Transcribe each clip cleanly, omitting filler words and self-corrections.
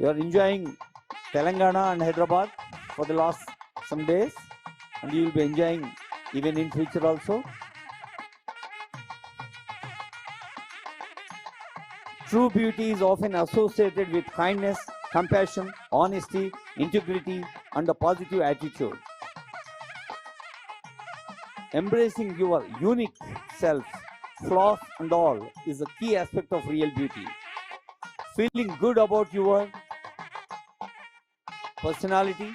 You are enjoying Telangana and Hyderabad for the last some days, and you will be enjoying even in future also. True beauty is often associated with kindness, compassion, honesty, integrity, and a positive attitude. Embracing your unique self, flaws and all, is a key aspect of real beauty. Feeling good about your personality,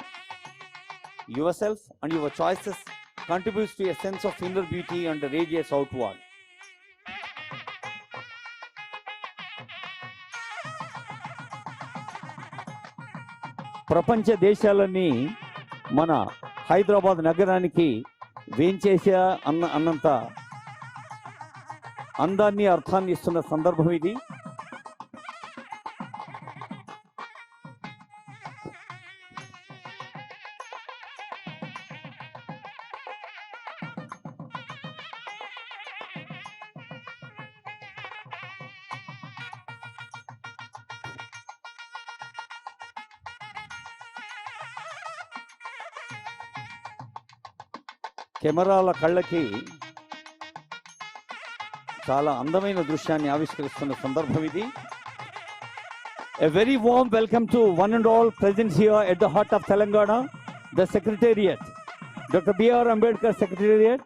yourself, and your choices contributes to a sense of inner beauty and radiates outward. ప్రపంచ దేశాలన్నీ మన హైదరాబాద్ నగరానికి వేంచేసా అన్నంత అందాన్ని అర్థాన్ని ఇస్తున్న సందర్భం ఇది. కెమెరాల కళ్ళకి చాలా అందమైన దృశ్యాన్ని ఆవిష్కరిస్తున్న సందర్భం ఇది. A very warm welcome to one and all present here at the heart of Telangana, the Secretariat, Dr. B.R. Ambedkar Secretariat,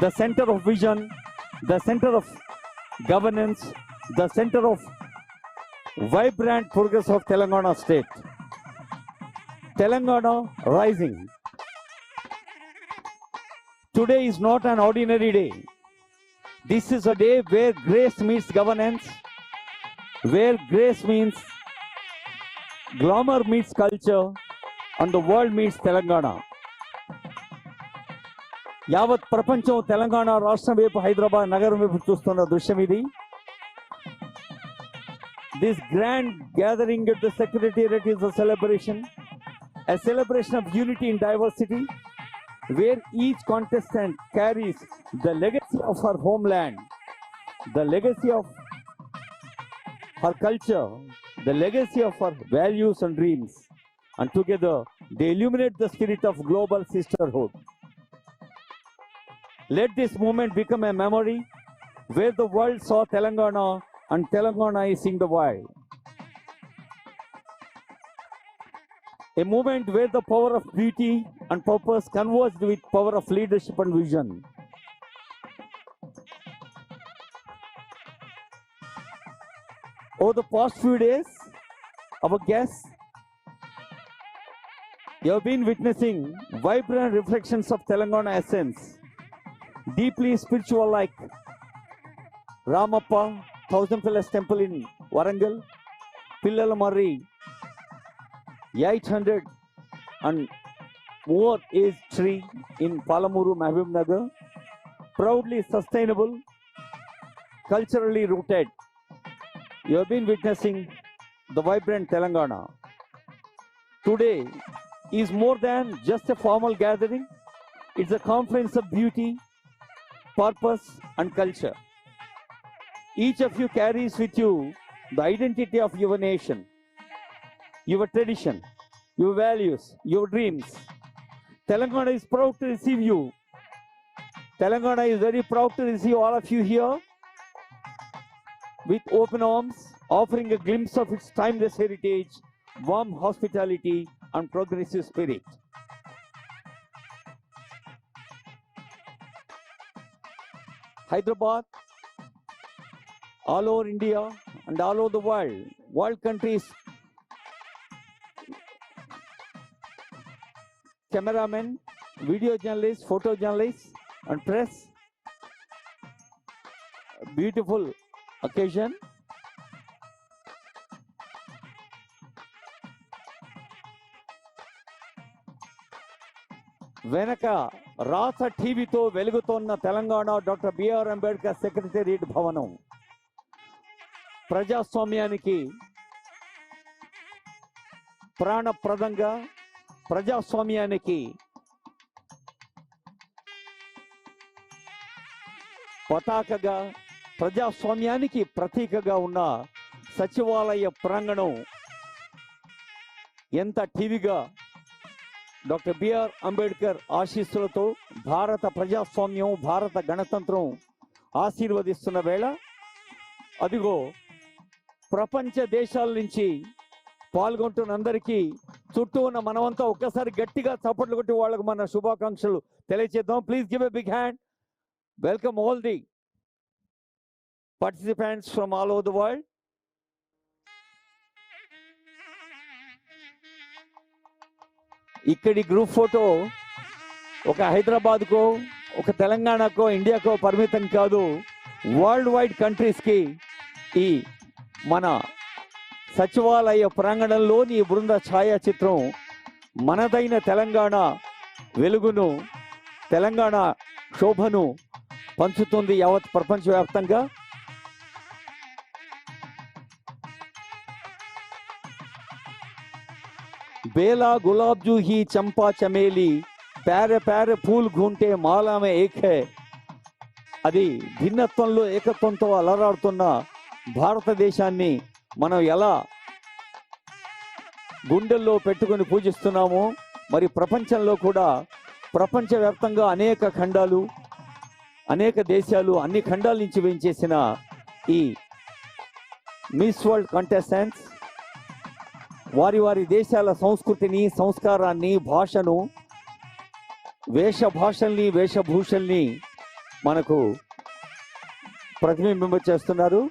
the center of vision, the center of governance, the center of vibrant progress of Telangana state. Telangana rising. Today is not an ordinary day. This is a day where grace meets governance, where grace means glamour meets culture, and the world meets Telangana. యావత్ ప్రపంచం తెలంగాణ రాష్ట్రం వైపు, హైదరాబాద్ నగరం వైపు చూస్తున్న దృశ్యం ఇది. This grand gathering at the Secretariat is a celebration of unity in diversity, where each contestant carries the legacy of her homeland, the legacy of her culture, the legacy of her values and dreams, and together they illuminate the spirit of global sisterhood. Let this moment become a memory where the world saw Telangana and Telangana is seeing the world. A moment where the power of beauty and purpose converged with power of leadership and vision. Over the past few days, our guests, you have been witnessing vibrant reflections of Telangana essence, deeply spiritual, like Ramappa Thousand Pillars Temple in Warangal, Pillalamari 800 and more age tree in Palamuru, Mahbub Nagar, proudly sustainable, culturally rooted. You have been witnessing the vibrant Telangana. Today is more than just a formal gathering. It's a conference of beauty, purpose, and culture. Each of you carries with you the identity of your nation, your tradition, your values, your dreams. Telangana is proud to receive you. Telangana is very proud to receive all of you here with open arms, offering a glimpse of its timeless heritage, warm hospitality, and progressive spirit. Hyderabad, all over India and all over the world countries, cameramen, video journalists, photo journalists, and press. A beautiful occasion. వెనక రాత టీవీతో వెలుగుతోన్న Telangana doctor B R Ambedkar secretariat భవనం ప్రజాస్వామ్యానికి ప్రాణప్రదంగా, ప్రజాస్వామ్యానికి పతాకగా, ప్రజాస్వామ్యానికి ప్రతీకగా ఉన్న సచివాలయ ప్రాంగణం ఎంత టీవీగా డాక్టర్ బిఆర్ అంబేద్కర్ ఆశీస్సులతో భారత ప్రజాస్వామ్యం, భారత గణతంత్రం ఆశీర్వదిస్తున్న వేళ అదిగో ప్రపంచ దేశాల నుంచి పాల్గొంటున్న అందరికీ చుట్టూ ఉన్న మనమంతా ఒక్కసారి గట్టిగా చప్పట్లు కొట్టి వాళ్ళకు మన శుభాకాంక్షలు తెలియజేద్దాం. Please give a big hand. Welcome all the participants from all over the world. ఇక్కడి గ్రూప్ ఫోటో ఒక హైదరాబాద్కో, ఒక తెలంగాణకో, ఇండియాకో పరిమితం కాదు. వరల్డ్ వైడ్ కంట్రీస్కి ఈ మన సచివాలయ ప్రాంగణంలోని బృంద ఛాయాచిత్రం మనదైన తెలంగాణ వెలుగును, తెలంగాణ శోభను పంచుతుంది యావత్ ప్రపంచవ్యాప్తంగా. बेला गुलाब जूही चंपा चमेली प्यारे प्यारे फूल घूंटे माला में एक है. అది భిన్నత్వంలో ఏకత్వంతో అలరాడుతున్న భారతదేశాన్ని మనం ఎలా గుండెల్లో పెట్టుకొని పూజిస్తున్నామో, మరి ప్రపంచంలో కూడా ప్రపంచవ్యాప్తంగా అనేక ఖండాలు, అనేక దేశాలు, అన్ని ఖండాల నుంచి వేయించేసిన ఈ మిస్ వరల్డ్ కంటెస్టెంట్స్ వారి వారి దేశాల సంస్కృతిని, సంస్కారాన్ని, భాషను, వేషభాషల్ని, వేషభూషల్ని మనకు ప్రతిబింబింప చేస్తున్నారు.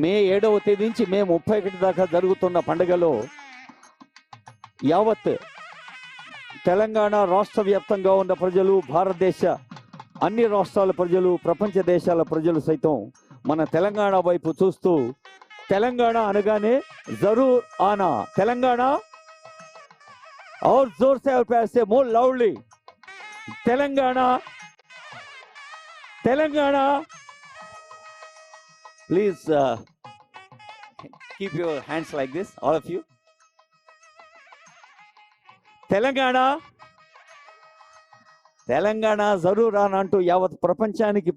మే 7వ తేదీ నుంచి మే 31 దాకా జరుగుతున్న పండుగలో యావత్ తెలంగాణ రాష్ట్ర వ్యాప్తంగా ఉన్న ప్రజలు, భారతదేశ అన్ని రాష్ట్రాల ప్రజలు, ప్రపంచ దేశాల ప్రజలు సైతం మన తెలంగాణ వైపు చూస్తూ తెలంగాణ అనగానే జరూర్ ఆనా, తెలంగాణ और जोर से और प्यार से more loudly Telangana, Telangana. Please keep your hands like this, all of you. Telangana, Telangana జరూర్ ఆనా అంటూ యావత్ ప్రపంచానికి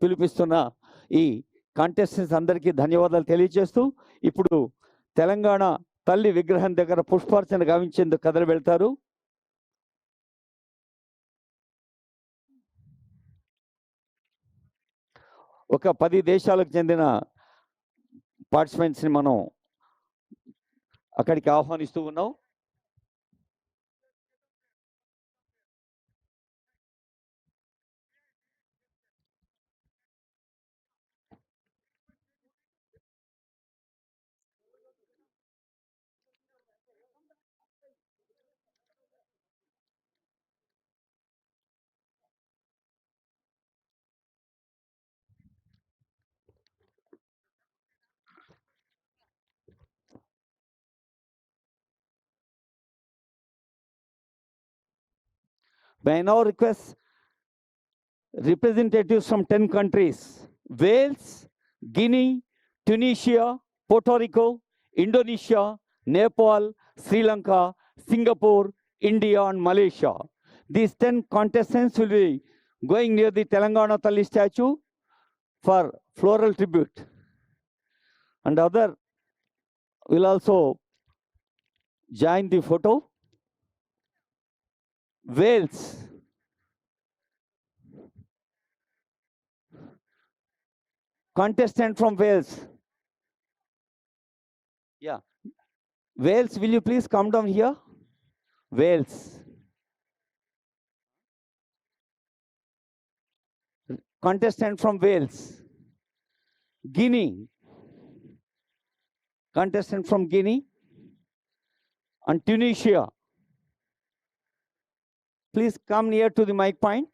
పిలిపిస్తున్న ఈ కాంటెస్టెంట్స్ అందరికీ ధన్యవాదాలు తెలియజేస్తూ ఇప్పుడు తెలంగాణ తల్లి విగ్రహం దగ్గర పుష్పార్చన గావించేందుకు కదలి వెళ్తారు. ఒక 10 దేశాలకు చెందిన పార్టిసిపెంట్స్ని మనం అక్కడికి ఆహ్వానిస్తూ ఉన్నాం. May I now request representatives from 10 countries: Wales, Guinea, Tunisia, Puerto Rico, Indonesia, Nepal, Sri Lanka, Singapore, India, and Malaysia. These 10 contestants will be going near the Telangana Talli statue for floral tribute. And other will also join the photo. Wales, contestant from Wales. Yeah, Wales, will you please come down here? Wales. Contestant from Wales. Guinea. Contestant from Guinea. And Tunisia. Please come near to the mic point.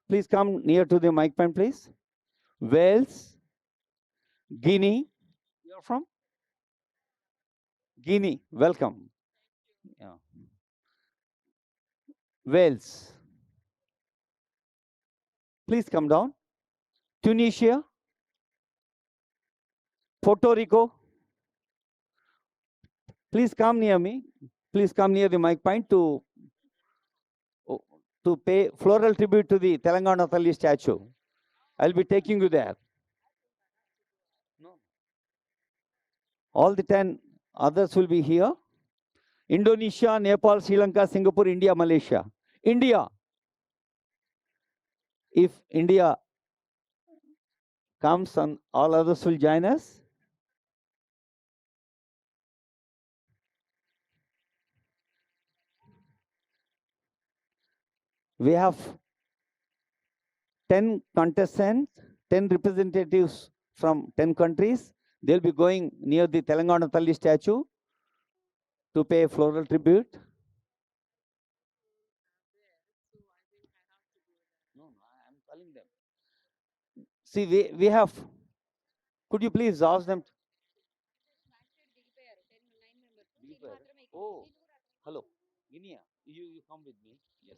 Please come near to the mic point, please. Wales, Guinea. You're from? Guinea. Welcome. Yeah. Wales. Please come down. Tunisia, Puerto Rico. Please come near me. Please come near the mic point to pay floral tribute to the Telangana Talli statue. I'll be taking you there. No. All the 10 others will be here. Indonesia, Nepal, Sri Lanka, Singapore, India, Malaysia. India. If India comes and all others will join us. We have 10 contestants, 10 representatives from 10 countries. They'll be going near the Telangana Talli statue to pay floral tribute. No, I'm telling them. See, we have, could you please ask them? Oh, hello, Guinea, you come with me. Yes.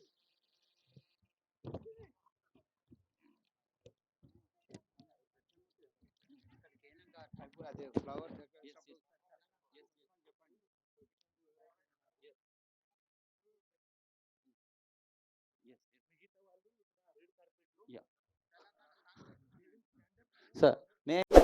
Yeah. Sir, may I